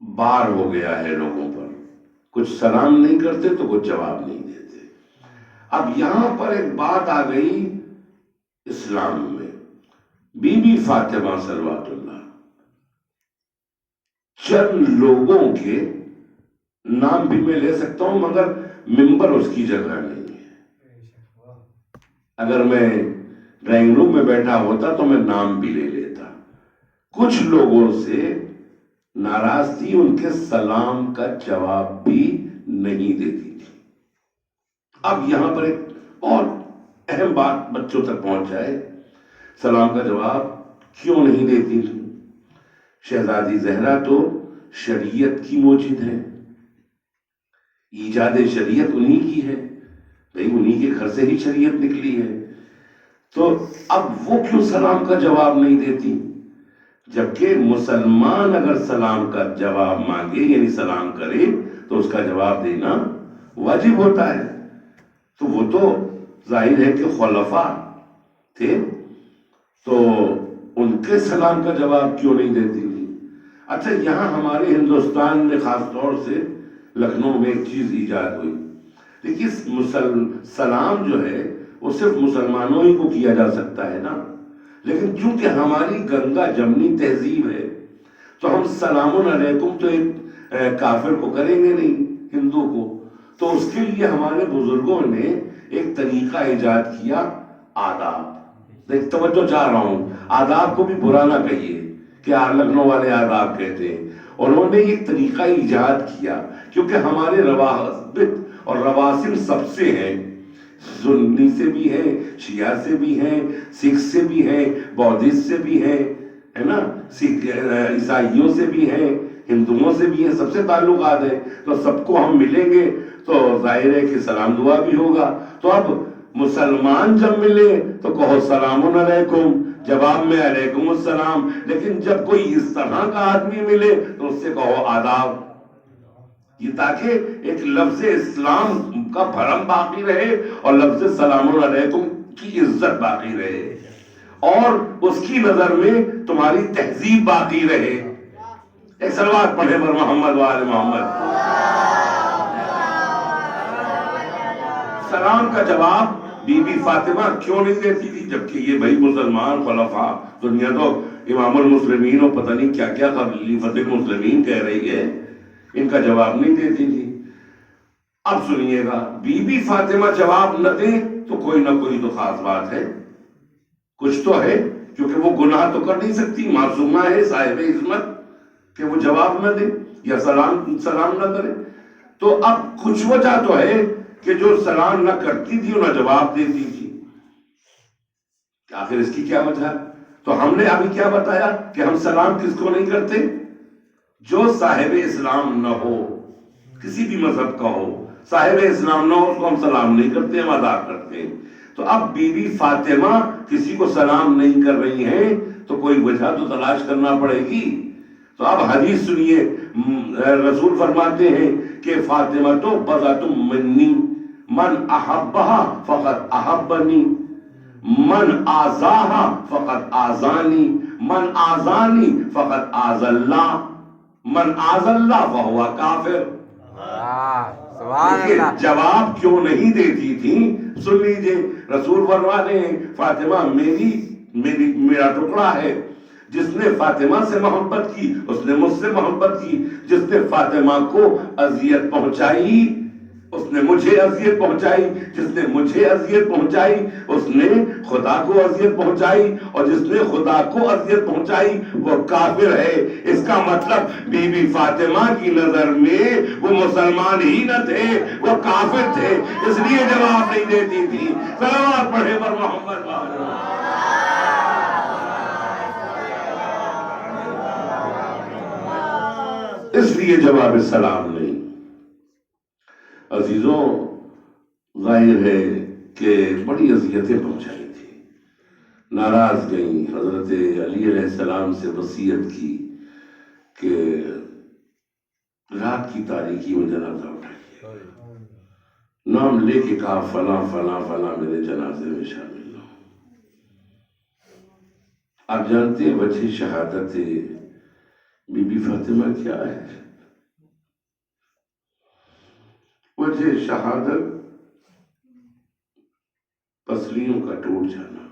بار ہو گیا ہے لوگوں پر. کچھ سلام نہیں کرتے تو کچھ جواب نہیں دیتے. اب یہاں پر ایک بات آ گئی اسلام میں، بی بی فاطمہ صلوات اللہ، چند لوگوں کے نام بھی میں لے سکتا ہوں مگر ممبر اس کی جگہ نہیں ہے. اگر میں ڈرائنگ روم میں بیٹھا ہوتا تو میں نام بھی لے لیتا. کچھ لوگوں سے ناراض تھی، ان کے سلام کا جواب بھی نہیں دیتی تھی. اب یہاں پر ایک اور اہم بات بچوں تک پہنچ جائے، سلام کا جواب کیوں نہیں دیتی تھی؟ شہزادی زہرا تو شریعت کی موجد ہے، ایجاد شریعت انہی کی ہے، بھئی انہی کے گھر سے ہی شریعت نکلی ہے. تو اب وہ کیوں سلام کا جواب نہیں دیتی؟ جبکہ مسلمان اگر سلام کا جواب مانگے یعنی سلام کرے تو اس کا جواب دینا واجب ہوتا ہے. تو وہ تو ظاہر ہے کہ خلفاء تھے، تو ان کے سلام کا جواب کیوں نہیں دیتی تھی؟ اچھا، یہاں ہمارے ہندوستان میں خاص طور سے لکھنؤ میں ایک چیز ایجاد ہوئی. دیکھیے سلام جو ہے وہ صرف مسلمانوں ہی کو کیا جا سکتا ہے نا، لیکن چونکہ ہماری گنگا جمنی تہذیب ہے تو ہم سلام علیکم تو ایک کافر کو کریں گے نہیں، ہندو کو. تو اس کے لیے ہمارے بزرگوں نے ایک طریقہ ایجاد کیا، آداب. دیکھ توجہ چاہ رہا ہوں، آداب کو بھی برا نہ کہیے کہ لکھنؤ والے آداب کہتے ہیں. انہوں نے ایک طریقہ ایجاد کیا کیونکہ ہمارے روابط اور رواسم سب سے ہیں، سنی سے بھی ہیں، شیعہ سے بھی ہیں، سکھ سے بھی ہیں، بودھسٹ سے بھی ہیں، ہے نا، عیسائیوں سے بھی ہیں، ہندوؤں سے بھی ہیں، سب سے تعلقات ہیں. تو سب کو ہم ملیں گے تو ظاہر ہے کہ سلام دعا بھی ہوگا. تو اب مسلمان جب ملے تو کہو سلام علیکم، جواب میں علیکم السلام. لیکن جب کوئی اس طرح کا آدمی ملے تو اس سے کہو آداب، یہ تاکہ ایک لفظ اسلام کا بھرم باقی رہے اور لفظ سلام علیکم کی عزت باقی رہے اور اس کی نظر میں تمہاری تہذیب باقی رہے. ایک صلوات پڑھے بر محمد و آل محمد. سلام کا جواب بی بی فاطمہ کیوں نہیں دیتی تھی؟ جبکہ یہ بھائی مسلمان خلفاء، دنیا تو امام المسلمین اور پتہ نہیں کیا کیا خلیفۃ المسلمین کہہ رہی ہے، ان کا جواب نہیں دیتی تھی. اب سنیے گا، بی بی فاطمہ جواب نہ دے تو کوئی نہ کوئی تو خاص بات ہے، کچھ تو ہے، کیونکہ وہ گناہ تو کر نہیں سکتی، معصومہ ہے، صاحب عصمت، کہ وہ جواب نہ دے یا سلام نہ کرے. تو اب کچھ وجہ تو ہے کہ جو سلام نہ کرتی تھی نہ جواب دیتی تھی. آخر اس کی کیا وجہ؟ تو ہم نے ابھی کیا بتایا کہ ہم سلام کس کو نہیں کرتے؟ جو صاحب اسلام نہ ہو، کسی بھی مذہب کا ہو، صاحب اسلام نہ ہو، اس کو ہم سلام نہیں کرتے، ہم ادا کرتے ہیں. تو اب بی بی فاطمہ کسی کو سلام نہیں کر رہی ہیں تو کوئی وجہ تو تلاش کرنا پڑے گی. تو اب حدیث سنیے، رسول فرماتے ہیں کہ فاطمہ تو بضعۃ منی، من احبہا فقد احبنی، من آزاہا فقد آزانی، من آزانی فقد آز اللہ، من آز اللہ فہو کافر. جواب کیوں نہیں دیتی تھی؟ سن لیجئے، رسول فرماتے ہیں فاطمہ میرا ٹکڑا ہے. جس نے فاطمہ سے محبت کی اس نے مجھ سے محبت کی، جس نے فاطمہ کو اذیت پہنچائی اس نے مجھے اذیت پہنچائی، جس نے مجھے اذیت پہنچائی اس نے خدا کو اذیت پہنچائی، اور جس نے خدا کو اذیت پہنچائی وہ کافر ہے۔ اس کا مطلب بی بی فاطمہ کی نظر میں وہ مسلمان ہی نہ تھے، وہ کافر تھے، اس لیے جواب نہیں دیتی تھی۔ صلوات پڑھے پر محمد اس لیے جواب سلام نہیں۔ عزیزوں، ظاہر ہے کہ بڑی اذیتیں پہنچائی تھی، ناراض گئیں، حضرت علی علیہ السلام سے وصیت کی کہ رات کی تاریکی میں جنازہ اٹھائیے، نام لے کے کہا فلاں فلاں فلاں میرے جنازے میں شامل ہو۔ آپ جانتے ہیں وجہ شہادت بی بی فاطمہ کیا ہے؟ وجہ شہادت پسلیوں کا ٹوٹ جانا۔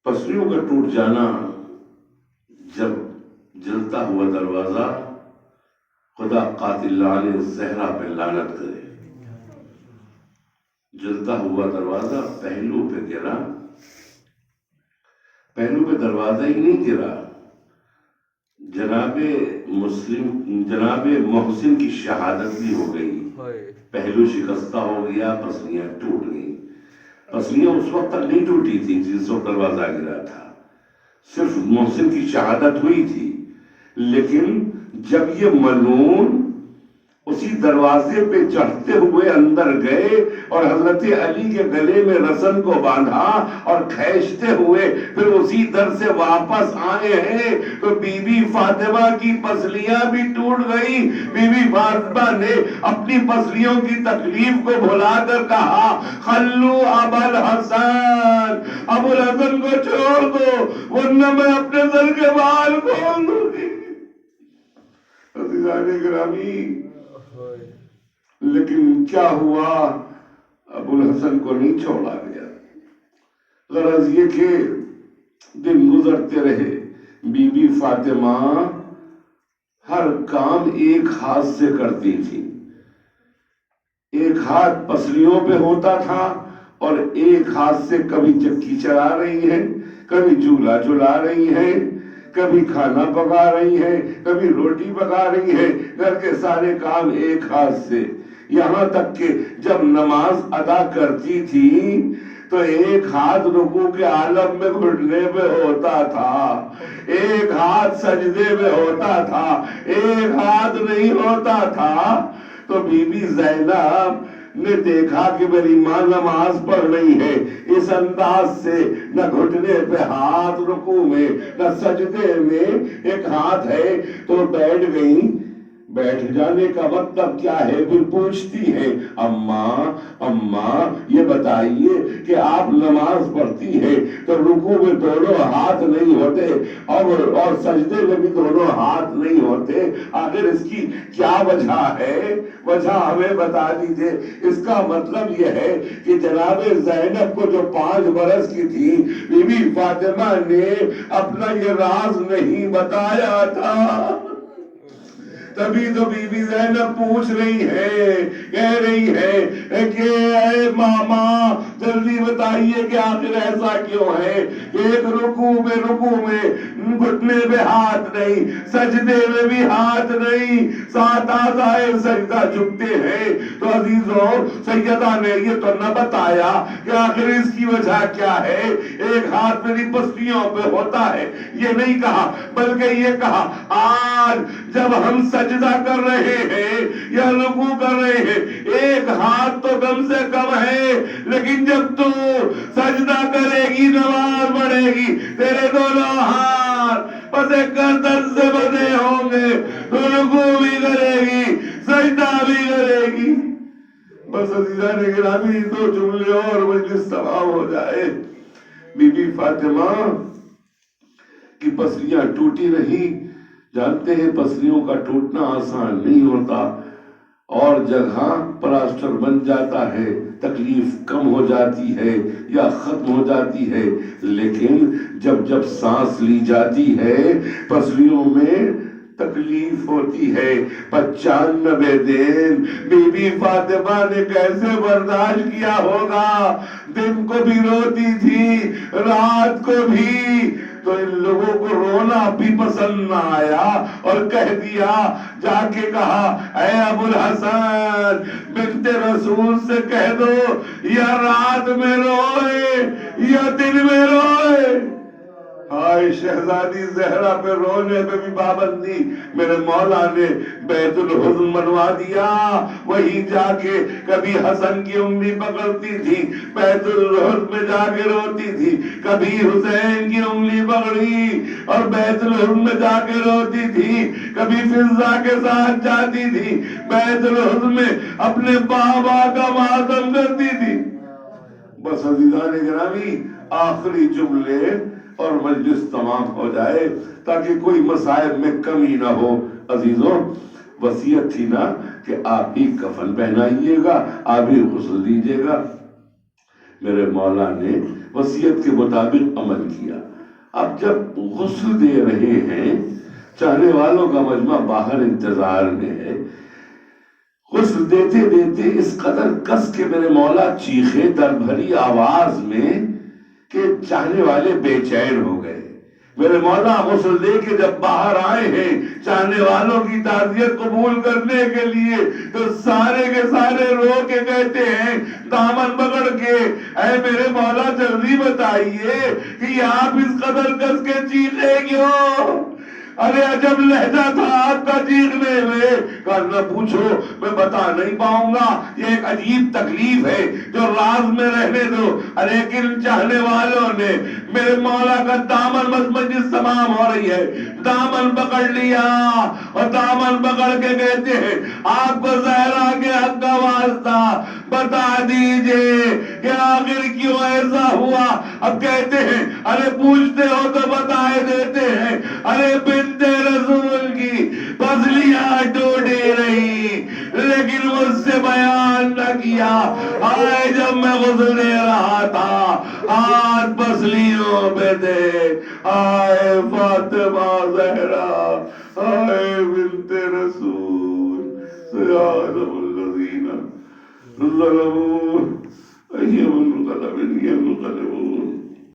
پسلیوں کا ٹوٹ جانا، جب جلتا ہوا دروازہ، خدا قاتل لعن زہرا پہ لعنت کرے، جلتا ہوا دروازہ پہلو پہ گرا، پہلو پہ دروازہ ہی نہیں گرا، جناب محسن کی شہادت بھی ہو گئی، پہلو شکستہ ہو گیا، پسلیاں ٹوٹ گئی۔ پسلیاں اس وقت تک نہیں ٹوٹی تھی جس وقت دروازہ گرا تھا، صرف محسن کی شہادت ہوئی تھی، لیکن جب یہ ملعون اسی دروازے پہ چڑھتے ہوئے اندر گئے اور حضرت علی کے گلے میں رسن کو باندھا اور کھینچتے ہوئے پھر اسی در سے واپس آئے ہیں، تو بی بی فاطمہ کی پسلیاں بھی ٹوٹ گئی۔ بی بی فاطمہ نے اپنی پسلیوں کی تکلیف کو بھلا کر کہا خلو ابا الحسن، ابو الحسن کو چھوڑ دو ورنہ میں اپنے سر کے بال کھول دوں گی۔ عزیزان گرامی، لیکن کیا ہوا؟ ابو الحسن کو نہیں چھوڑا گیا۔ غرض یہ کہ دن گزرتے رہے، بی بی فاطمہ ہر کام ایک ہاتھ سے کرتی تھی، ایک ہاتھ پسلیوں پہ ہوتا تھا اور ایک ہاتھ سے کبھی چکی چلا رہی ہے، کبھی چولہا جلا رہی ہے، کبھی کھانا پکا رہی ہے، کبھی روٹی پکا رہی ہے، گھر کے سارے کام ایک ہاتھ سے۔ یہاں تک کہ جب نماز ادا کرتی تھی تو ایک ہاتھ رکوع کے عالم میں گھٹنے پہ ہوتا تھا، ایک ہاتھ سجدے میں ہوتا تھا، ایک ہاتھ نہیں ہوتا تھا۔ تو بی بی زینب نے دیکھا کہ میری ماں نماز پڑھ رہی ہے، اس انداز سے نہ گھٹنے پہ ہاتھ رکوع میں نہ سجدے میں ایک ہاتھ ہے، تو بیٹھ گئی۔ بیٹھ جانے کا مطلب کیا ہے؟ پھر پوچھتی ہے اماں یہ بتائیے کہ آپ نماز پڑھتی ہے تو رکوع میں دونوں ہاتھ نہیں ہوتے اور سجدے میں بھی دونوں ہاتھ نہیں ہوتے، آخر اس کی کیا وجہ ہے؟ وجہ ہمیں بتا دیجیے۔ اس کا مطلب یہ ہے کہ جناب زینب کو جو 5 برس کی تھی، بی بی فاطمہ نے اپنا یہ راز نہیں بتایا تھا، تبھی تو بی بی زینب پوچھ رہی ہے، کہہ رہی ہے کہ اے ماما جلدی بتائیے کہ آخر ایسا کیوں ہے کہ ایک رکوع میں گھٹنے پہ ہاتھ نہیں، سجدے میں بھی ہاتھ نہیں، ساتھ آزائے سجدہ جھکتے ہیں۔ تو عزیزوں، سیدہ نے یہ تو نہ بتایا کہ آخر اس کی وجہ کیا ہے، ایک ہاتھ میری پسلیوں پہ ہوتا ہے، یہ نہیں کہا، بلکہ یہ کہا آج جب ہم سجدہ کر رہے ہیں یا رکوع کر رہے ہیں، ایک ہاتھ تو کم سے کم ہے، لیکن جب تو سجدہ کرے گی، نماز پڑھے گی، تیرے دونوں ہاتھ پس گردن سے بندھے ہوں گے، تو رکوع بھی کرے گی، سجدہ بھی کرے گی۔ بس عزیزان گرامی، 2 جملے اور مجلس تمام ہو جائے۔ بی بی فاطمہ کی پسلیاں ٹوٹی رہی۔ جانتے ہیں پسلیوں کا ٹوٹنا آسان نہیں ہوتا، اور جگہ پلاسٹر بن جاتا ہے، تکلیف کم ہو جاتی ہے یا ختم ہو جاتی ہے، لیکن جب سانس لی جاتی ہے پسلیوں میں تکلیف ہوتی ہے. 95 دن بی بی فاطمہ نے کیسے برداشت کیا ہوگا؟ دن کو بھی روتی تھی، رات کو بھی. تو ان لوگوں کو رونا بھی پسند نہ آیا اور کہہ دیا، جا کے کہا، اے ابو الحسن بنت رسول سے کہہ دو یا رات میں روئے یا دن میں روئے. ہائے شہزادی زہرا پہ رونے پہ بھی پابندی. میرے مولا نے بیت الحزن بنوا دیا. وہی جا کے کبھی حسن کی انگلی پکڑتی تھی، بیت الحزن میں جا کے روتی تھی. کبھی حسین کی انگلی پکڑی اور بیت الحزن میں جا کے روتی تھی. کبھی فضا کے ساتھ جاتی تھی بیت الحزن میں، اپنے بابا کا ماتم کرتی تھی. بس عزیزان گرامی، آخری جملے اور مجلس تمام ہو جائے تاکہ کوئی مصائب میں کمی نہ ہو. عزیزوں، وصیت تھی نا کہ آپ ہی کفن پہنائیے گا، آپ ہی غسل دیجیے گا. میرے مولا نے وصیت کے مطابق عمل کیا. اب جب غسل دے رہے ہیں، چاہنے والوں کا مجمع باہر انتظار میں ہے. غسل دیتے دیتے اس قدر کس کے میرے مولا چیخے در بھری آواز میں کہ چاہنے والے بے چین ہو گئے. میرے مولا غسل دے کے جب باہر آئے ہیں چاہنے والوں کی تعزیت قبول کرنے کے لیے، تو سارے کے سارے رو کے کہتے ہیں دامن پکڑ کے، اے میرے مولا جلدی بتائیے کہ یہ آپ اس قدر کس کے چیخے کیوں؟ ارے عجب لہجہ تھا آپ کا چیخنے میں. کہا نہ پوچھو، میں بتا نہیں پاؤں گا، یہ ایک عجیب تکلیف ہے جو راز میں رہنے دو. لیکن چاہنے والوں نے میرے مولا کا دامن، مجلس تمام ہو رہی ہے، دامن پکڑ لیا اور دامن پکڑ کے کہتے ہیں آپ کو زہرا کے حق کا واسطہ بتا دیجئے کہ آخر کیوں ایسا ہوا. اب کہتے ہیں ارے پوچھتے ہو تو بتائے دیتے ہیں. ارے بنت رسول کی پسلیاں ٹوٹی رہی لیکن مجھ سے بیان نہ کیا. آئے جب میں غسل دے رہا تھا ہاتھ پسلیوں پہ تھے. آئے فاطمہ زہرا، آئے بنت رسول، سیعلم الذین ظلموا أيهم القلب ينقلبون.